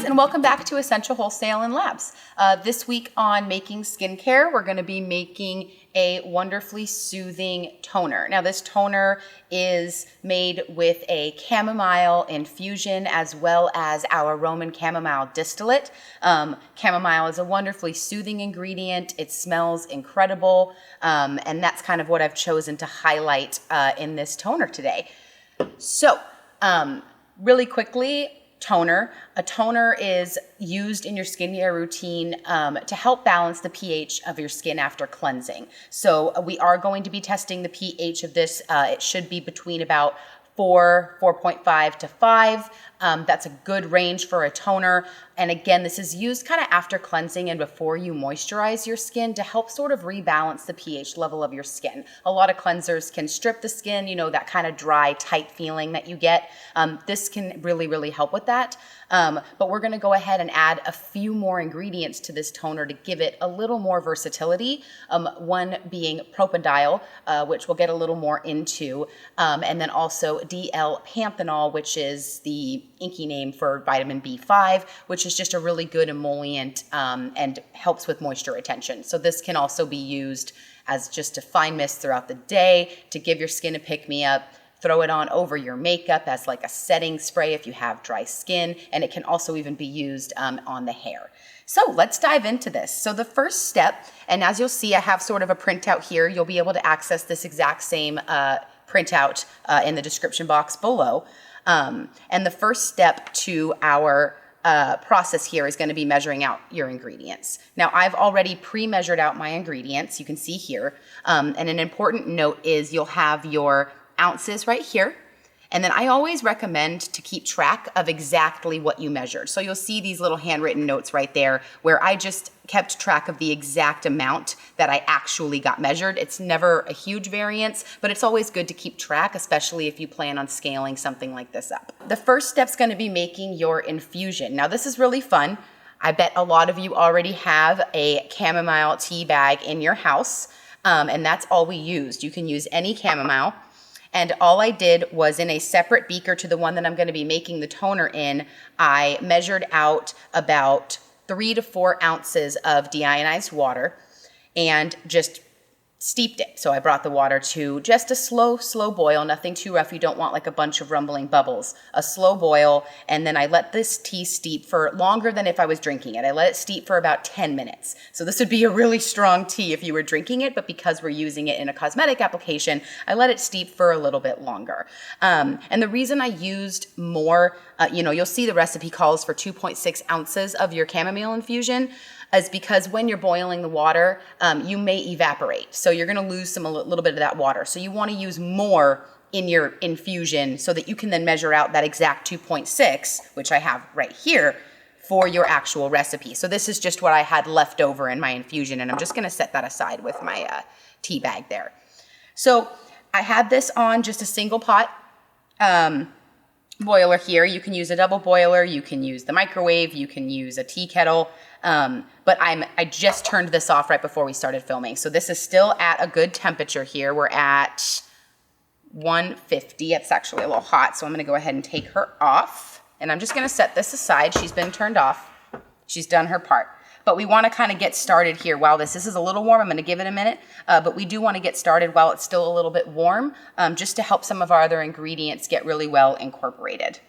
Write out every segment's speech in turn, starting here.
guys, and welcome back to Essential Wholesale and Labs. This week on Making Skincare, we're going to be making a wonderfully soothing toner. Now, this toner is made with a chamomile infusion as well as our Roman Chamomile Distillate. Chamomile is a wonderfully soothing ingredient. It smells incredible, and that's kind of what I've chosen to highlight in this toner today. So, really quickly, toner. A toner is used in your skincare routine to help balance the pH of your skin after cleansing. So we are going to be testing the pH of this. It should be between about 4.5 to 5. That's a good range for a toner. And again, this is used kind of after cleansing and before you moisturize your skin to help sort of rebalance the pH level of your skin. A lot of cleansers can strip the skin, you know, that kind of dry, tight feeling that you get. This can really, really help with that. But we're gonna go ahead and add a few more ingredients to this toner to give it a little more versatility. One being propanediol, which we'll get a little more into, and then also D-L-panthenol, which is the inky name for vitamin B5, which is just a really good emollient and helps with moisture retention. So this can also be used as just a fine mist throughout the day to give your skin a pick-me-up. Throw it on over your makeup as like a setting spray if you have dry skin, and it can also even be used on the hair. So let's dive into this. So the first step, and as you'll see, I have sort of a printout here. You'll be able to access this exact same printout in the description box below. And the first step to our process here is going to be measuring out your ingredients. Now, I've already pre-measured out my ingredients. You can see here. And an important note is you'll have your ounces right here. And then I always recommend to keep track of exactly what you measured. So you'll see these little handwritten notes right there where I just kept track of the exact amount that I actually got measured. It's never a huge variance, but it's always good to keep track, especially if you plan on scaling something like this up. The first step's going to be making your infusion. Now, this is really fun. I bet a lot of you already have a chamomile tea bag in your house, and that's all we used. You can use any chamomile. And all I did was in a separate beaker to the one that I'm going to be making the toner in, I measured out about 3 to 4 ounces of deionized water and just steeped it. So I brought the water to just a slow boil, nothing too rough. You don't want like a bunch of rumbling bubbles. A slow boil, and then I let this tea steep for longer than if I was drinking it. I let it steep for about 10 minutes. So this would be a really strong tea if you were drinking it, but because we're using it in a cosmetic application, I let it steep for a little bit longer. And the reason I used more, you'll see the recipe calls for 2.6 ounces of your chamomile infusion, is because when you're boiling the water, you may evaporate. So you're gonna lose a little bit of that water. So you wanna use more in your infusion so that you can then measure out that exact 2.6, which I have right here, for your actual recipe. So this is just what I had left over in my infusion, and I'm just gonna set that aside with my tea bag there. So I had this on just a single pot boiler here. You can use a double boiler, you can use the microwave, you can use a tea kettle, but I just turned this off right before we started filming. So this is still at a good temperature here. We're at 150. It's actually a little hot, so I'm gonna go ahead and take her off. And I'm just gonna set this aside. She's been turned off. She's done her part. But we wanna kind of get started here while this is a little warm. I'm gonna give it a minute, but we do wanna get started while it's still a little bit warm, just to help some of our other ingredients get really well incorporated.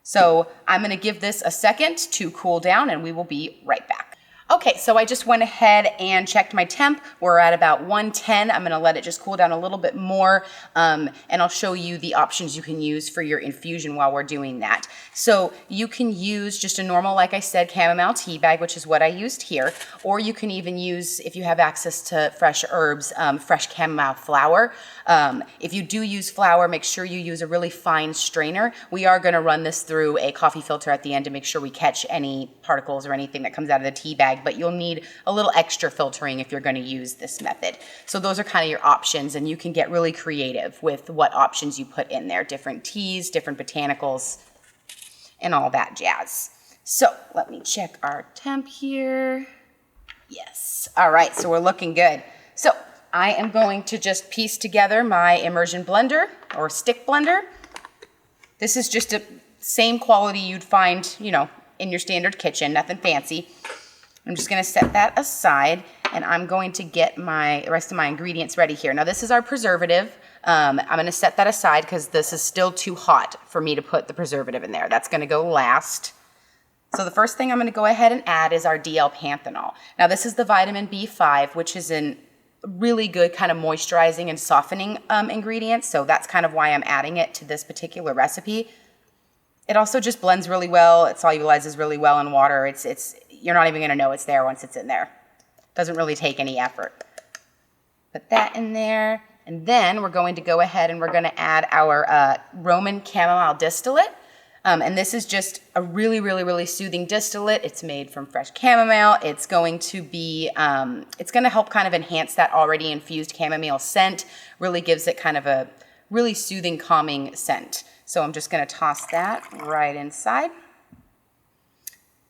So I'm gonna give this a second to cool down, and we will be right back. Okay, so I just went ahead and checked my temp. We're at about 110. I'm gonna let it just cool down a little bit more, and I'll show you the options you can use for your infusion while we're doing that. So you can use just a normal, like I said, chamomile tea bag, which is what I used here, or you can even use, if you have access to fresh herbs, fresh chamomile flower. If you do use flower, make sure you use a really fine strainer. We are gonna run this through a coffee filter at the end to make sure we catch any particles or anything that comes out of the tea bag, but you'll need a little extra filtering if you're gonna use this method. So those are kind of your options, and you can get really creative with what options you put in there, different teas, different botanicals, and all that jazz. So let me check our temp here. Yes, all right, so we're looking good. So I am going to just piece together my immersion blender or stick blender. This is just a same quality you'd find, in your standard kitchen, nothing fancy. I'm just gonna set that aside, and I'm going to get the rest of my ingredients ready here. Now this is our preservative. I'm gonna set that aside because this is still too hot for me to put the preservative in there. That's gonna go last. So the first thing I'm gonna go ahead and add is our DL-panthenol. Now this is the vitamin B5, which is a really good kind of moisturizing and softening ingredient. So that's kind of why I'm adding it to this particular recipe. It also just blends really well. It solubilizes really well in water. You're not even gonna know it's there once it's in there. Doesn't really take any effort. Put that in there. And then we're going to go ahead and we're gonna add our Roman Chamomile Distillate. And this is just a really, really, really soothing distillate. It's made from fresh chamomile. It's going to be, it's gonna help kind of enhance that already infused chamomile scent. Really gives it kind of a really soothing, calming scent. So I'm just gonna toss that right inside.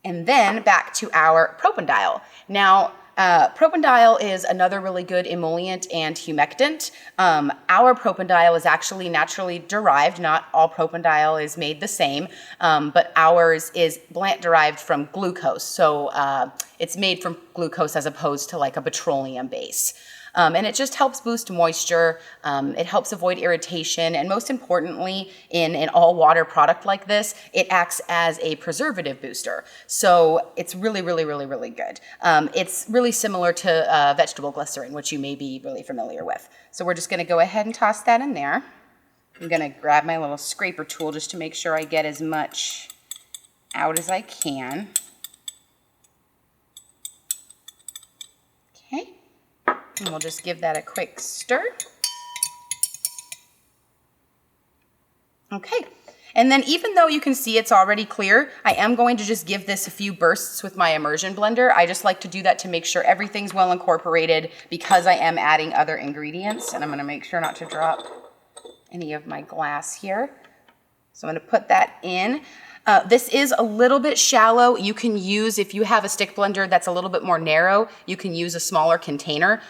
And then back to our propanediol. Now, propanediol is another really good emollient and humectant. Our propanediol is actually naturally derived. Not all propanediol is made the same, but ours is plant derived from glucose. So it's made from glucose as opposed to like a petroleum base. And it just helps boost moisture. It helps avoid irritation. And most importantly, in an all water product like this, it acts as a preservative booster. So it's really, really, really, really good. It's really similar to vegetable glycerin, which you may be really familiar with. So we're just gonna go ahead and toss that in there. I'm gonna grab my little scraper tool just to make sure I get as much out as I can. Okay. And we'll just give that a quick stir. Okay, and then even though you can see it's already clear, I am going to just give this a few bursts with my immersion blender. I just like to do that to make sure everything's well incorporated because I am adding other ingredients, and I'm gonna make sure not to drop any of my glass here. So I'm gonna put that in. This is a little bit shallow. You can use, if you have a stick blender that's a little bit more narrow, you can use a smaller container.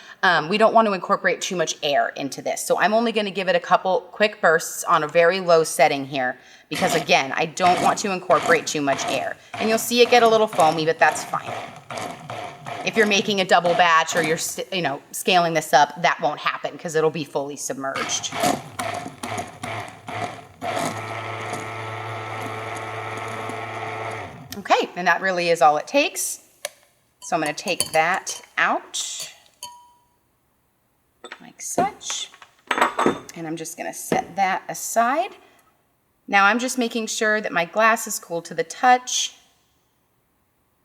We don't want to incorporate too much air into this. So I'm only going to give it a couple quick bursts on a very low setting here because again, I don't want to incorporate too much air. And you'll see it get a little foamy, but that's fine. If you're making a double batch or you're scaling this up, that won't happen because it'll be fully submerged. Okay, and that really is all it takes. So I'm gonna take that out like such, and I'm just gonna set that aside. Now I'm just making sure that my glass is cool to the touch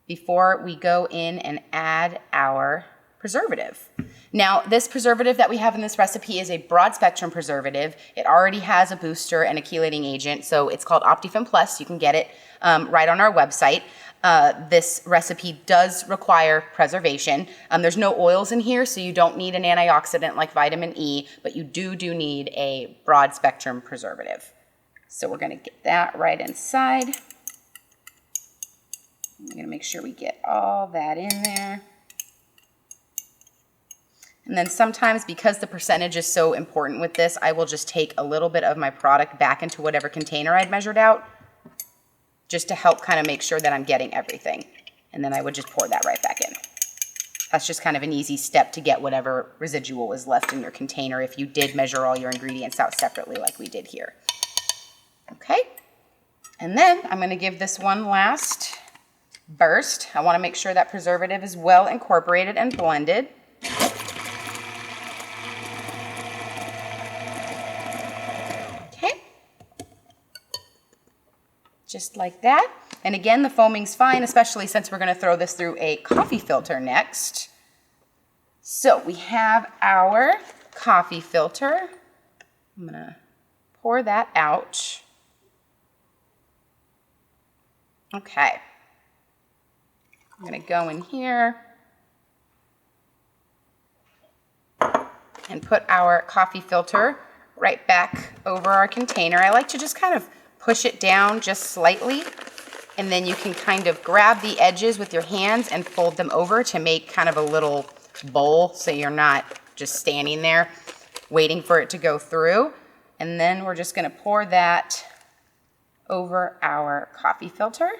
before we go in and add our preservative. Now, this preservative that we have in this recipe is a broad spectrum preservative. It already has a booster and a chelating agent, so it's called Optifin Plus. You can get it right on our website. This recipe does require preservation. There's no oils in here, so you don't need an antioxidant like vitamin E, but you do need a broad spectrum preservative. So we're gonna get that right inside. I'm gonna make sure we get all that in there. And then sometimes, because the percentage is so important with this, I will just take a little bit of my product back into whatever container I'd measured out, just to help kind of make sure that I'm getting everything. And then I would just pour that right back in. That's just kind of an easy step to get whatever residual is left in your container if you did measure all your ingredients out separately like we did here. Okay, and then I'm gonna give this one last burst. I wanna make sure that preservative is well incorporated and blended. Just like that. And again, the foaming's fine, especially since we're gonna throw this through a coffee filter next. So we have our coffee filter. I'm gonna pour that out. Okay. I'm gonna go in here and put our coffee filter right back over our container. I like to just kind of push it down just slightly, and then you can kind of grab the edges with your hands and fold them over to make kind of a little bowl so you're not just standing there waiting for it to go through. And then we're just gonna pour that over our coffee filter.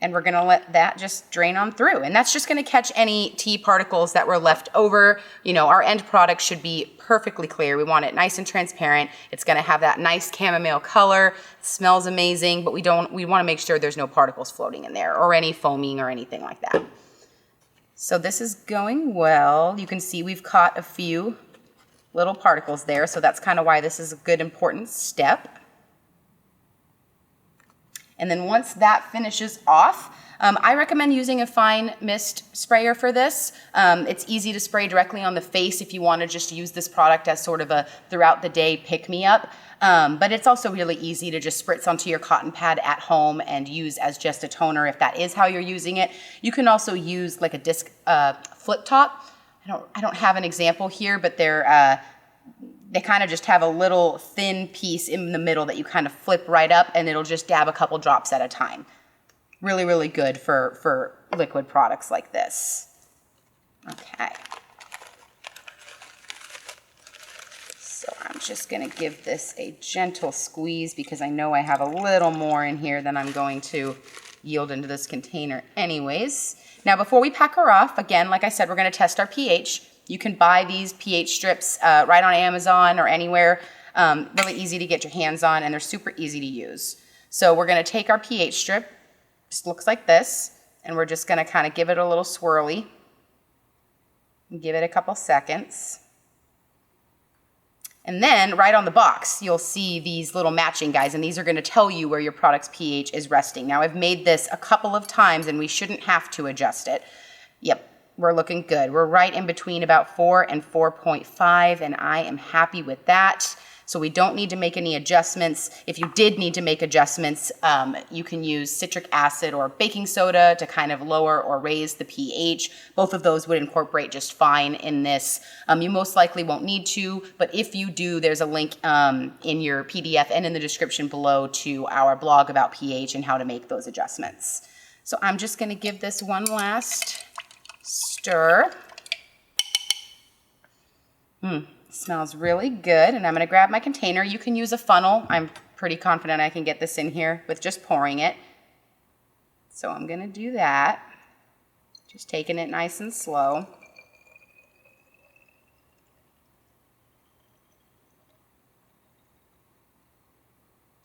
And we're gonna let that just drain on through. And that's just gonna catch any tea particles that were left over. You know, our end product should be perfectly clear. We want it nice and transparent. It's gonna have that nice chamomile color. It smells amazing, but we wanna make sure there's no particles floating in there or any foaming or anything like that. So this is going well. You can see we've caught a few little particles there, so that's kind of why this is a good important step. And then once that finishes off, I recommend using a fine mist sprayer for this. It's easy to spray directly on the face if you want to just use this product as sort of a throughout the day pick-me-up. But it's also really easy to just spritz onto your cotton pad at home and use as just a toner if that is how you're using it. You can also use like a disc flip top. I don't have an example here, but they kind of just have a little thin piece in the middle that you kind of flip right up, and it'll just dab a couple drops at a time. Really, really good for liquid products like this. Okay. So I'm just gonna give this a gentle squeeze because I know I have a little more in here than I'm going to yield into this container anyways. Now before we pack her off, again, like I said, we're gonna test our pH. You can buy these pH strips right on Amazon or anywhere. Really easy to get your hands on, and they're super easy to use. So we're gonna take our pH strip, just looks like this, and we're just gonna kind of give it a little swirly. And give it a couple seconds. And then right on the box, you'll see these little matching guys, and these are gonna tell you where your product's pH is resting. Now I've made this a couple of times and we shouldn't have to adjust it. Yep. We're looking good. We're right in between about 4 and 4.5, and I am happy with that. So we don't need to make any adjustments. If you did need to make adjustments, you can use citric acid or baking soda to kind of lower or raise the pH. Both of those would incorporate just fine in this. You most likely won't need to, but if you do, there's a link in your PDF and in the description below to our blog about pH and how to make those adjustments. So I'm just gonna give this one last stir. Smells really good. And I'm going to grab my container. You can use a funnel. I'm pretty confident I can get this in here with just pouring it. So I'm going to do that. Just taking it nice and slow.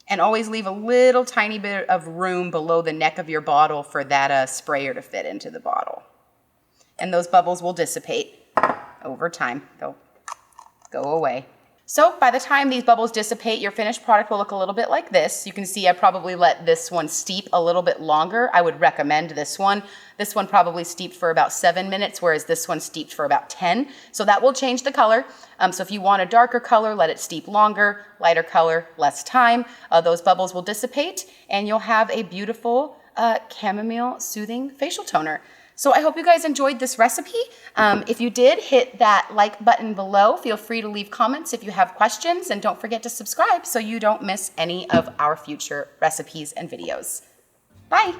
And always leave a little tiny bit of room below the neck of your bottle for that sprayer to fit into the bottle. And those bubbles will dissipate over time. They'll go away. So by the time these bubbles dissipate, your finished product will look a little bit like this. You can see I probably let this one steep a little bit longer. I would recommend this one. This one probably steeped for about 7 minutes, whereas this one steeped for about 10. So that will change the color. So if you want a darker color, let it steep longer. Lighter color, less time. Those bubbles will dissipate, and you'll have a beautiful chamomile soothing facial toner. So I hope you guys enjoyed this recipe. If you did, hit that like button below. Feel free to leave comments if you have questions, and don't forget to subscribe so you don't miss any of our future recipes and videos. Bye.